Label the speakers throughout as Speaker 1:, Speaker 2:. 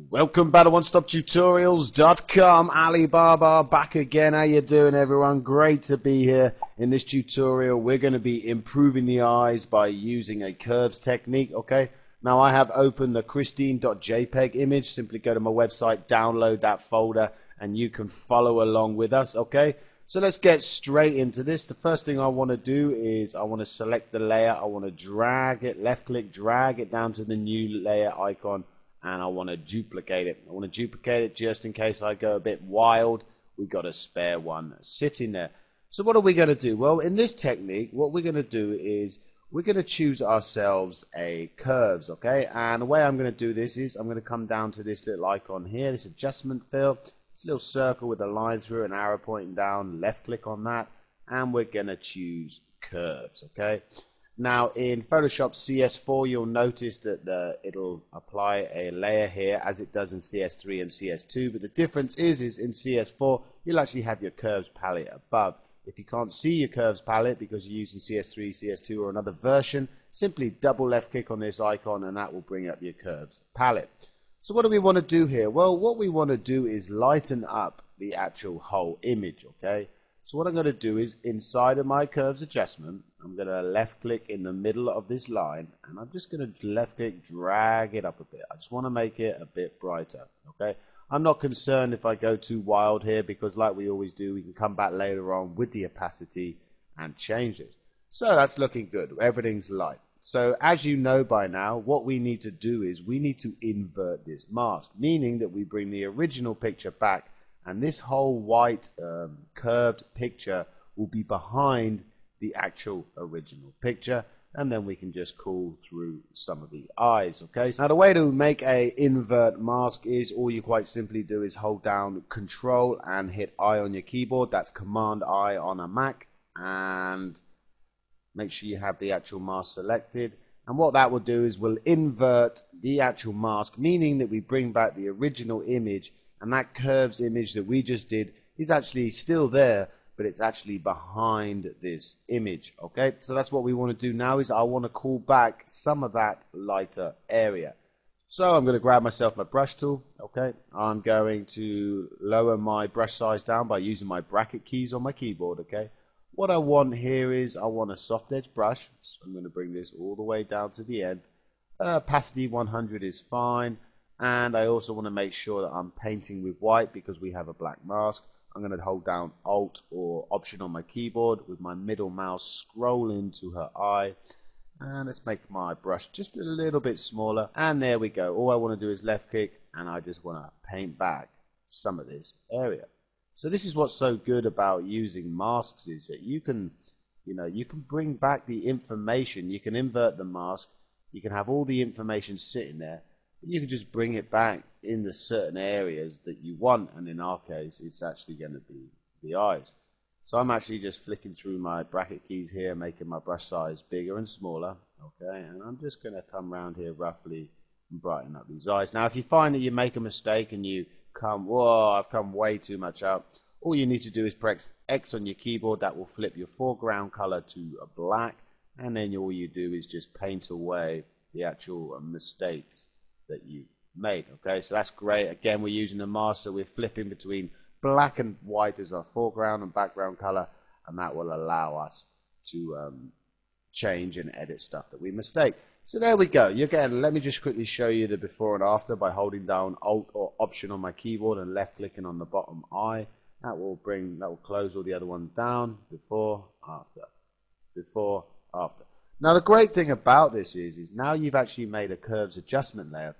Speaker 1: Welcome back to OneStopTutorials.com. Alibaba back again. How you doing, everyone? Great to be here. In this tutorial, we're going to be improving the eyes by using a curves technique. Okay. Now I have opened the Christine.jpg image. Simply go to my website, download that folder, and you can follow along with us. Okay. So let's get straight into this. The first thing I want to do is I want to select the layer. I want to drag it, left click, drag it down to the new layer icon. And I want to duplicate it. I want to duplicate it just in case I go a bit wild. We've got a spare one sitting there. So what are we going to do? Well, in this technique, what we're going to do is we're going to choose ourselves a curves, okay? And the way I'm going to do this is I'm going to come down to this little icon here, this adjustment fill. It's a little circle with a line through, an arrow pointing down. Left click on that, and we're going to choose curves, okay? Now in Photoshop CS4, you'll notice that it'll apply a layer here as it does in CS3 and CS2. But the difference is in CS4, you'll actually have your curves palette above. If you can't see your curves palette because you're using CS3, CS2 or another version, simply double left click on this icon and that will bring up your curves palette. So what do we want to do here? Well, what we want to do is lighten up the actual whole image, okay? So what I'm going to do is inside of my curves adjustment, I'm going to left click in the middle of this line and I'm just going to left click, drag it up a bit. I just want to make it a bit brighter, okay? I'm not concerned if I go too wild here because like we always do, we can come back later on with the opacity and change it. So that's looking good. Everything's light. So as you know by now, what we need to do is we need to invert this mask, meaning that we bring the original picture back and this whole white curved picture will be behind the actual original picture, and then we can just call through some of the eyes. Okay, so now the way to make a invert mask is all you quite simply do is hold down Control and hit I on your keyboard. That's Command I on a Mac, and make sure you have the actual mask selected. And what that will do is we'll invert the actual mask, meaning that we bring back the original image, and that curves image that we just did is actually still there, but it's actually behind this image. Okay, so that's what we want to do now is I want to call back some of that lighter area. So I'm going to grab myself my brush tool. Okay, I'm going to lower my brush size down by using my bracket keys on my keyboard. Okay, what I want here is I want a soft edge brush, so I'm going to bring this all the way down to the end. Opacity 100 is fine, and I also want to make sure that I'm painting with white because we have a black mask. I'm going to hold down Alt or Option on my keyboard with my middle mouse, scroll into her eye, and let's make my brush just a little bit smaller, and there we go. All I want to do is left click and I just want to paint back some of this area. So this is what's so good about using masks is that you can bring back the information. You can invert the mask, you can have all the information sitting there. You can just bring it back in the certain areas that you want, and in our case it's actually going to be the eyes. So I'm actually just flicking through my bracket keys here, making my brush size bigger and smaller, okay, and I'm just going to come around here roughly and brighten up these eyes. Now if you find that you make a mistake and you come, whoa, I've come way too much out, all you need to do is press X on your keyboard. That will flip your foreground color to a black, and then all you do is just paint away the actual mistakes that you've made. Okay, so that's great. Again, we're using the mask, so we're flipping between black and white as our foreground and background color, and that will allow us to change and edit stuff that we mistake. So there we go. You're getting, let me just quickly show you the before and after by holding down Alt or Option on my keyboard and left clicking on the bottom eye. That will close all the other ones down. Before, after, before, after. Now the great thing about this is now you've actually made a curves adjustment layer.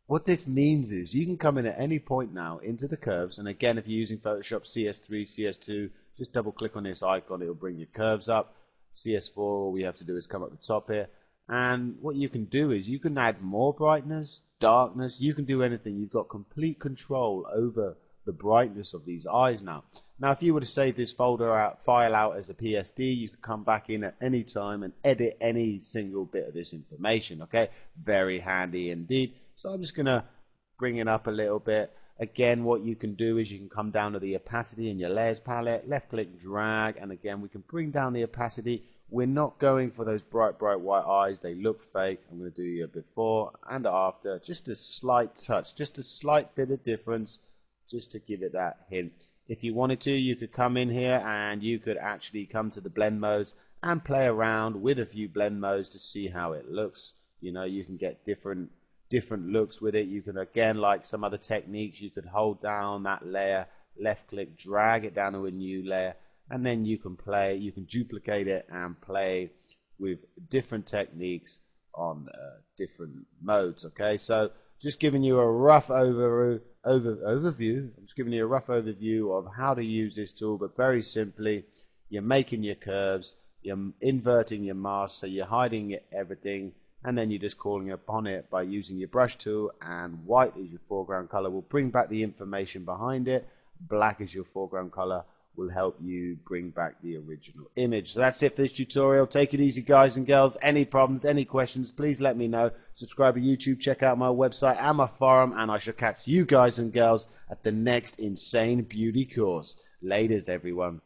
Speaker 1: What this means is you can come in at any point now into the curves, and again if you're using Photoshop CS3, CS2, just double click on this icon, it will bring your curves up. CS4, all we have to do is come up the top here, and what you can do is you can add more brightness, darkness, you can do anything. You've got complete control over the brightness of these eyes now. Now if you were to save this file out as a PSD, you could come back in at any time and edit any single bit of this information. Okay, very handy indeed. So I'm just going to bring it up a little bit. Again, what you can do is you can come down to the opacity in your layers palette, left click, drag, and again we can bring down the opacity. we're not going for those bright white eyes. They look fake. I'm going to do you a before and after, just a slight touch, just a slight bit of difference, just to give it that hint. If you wanted to, you could come in here and you could actually come to the blend modes and play around with a few blend modes to see how it looks. You know, you can get different looks with it. You can, again, like some other techniques, you could hold down that layer, left click, drag it down to a new layer, and then you can play, you can duplicate it and play with different techniques on different modes. Okay, so just giving you a rough overview. I'm just giving you a rough overview of how to use this tool, but very simply, you're making your curves, you're inverting your mask, so you're hiding everything, and then you're just calling upon it by using your brush tool, and white is your foreground color, will bring back the information behind it. Black is your foreground color, will help you bring back the original image. So that's it for this tutorial. Take it easy, guys and girls. Any problems, any questions, please let me know. Subscribe to YouTube, check out my website and my forum, and I shall catch you guys and girls at the next Insane Beauty course. Laters, everyone.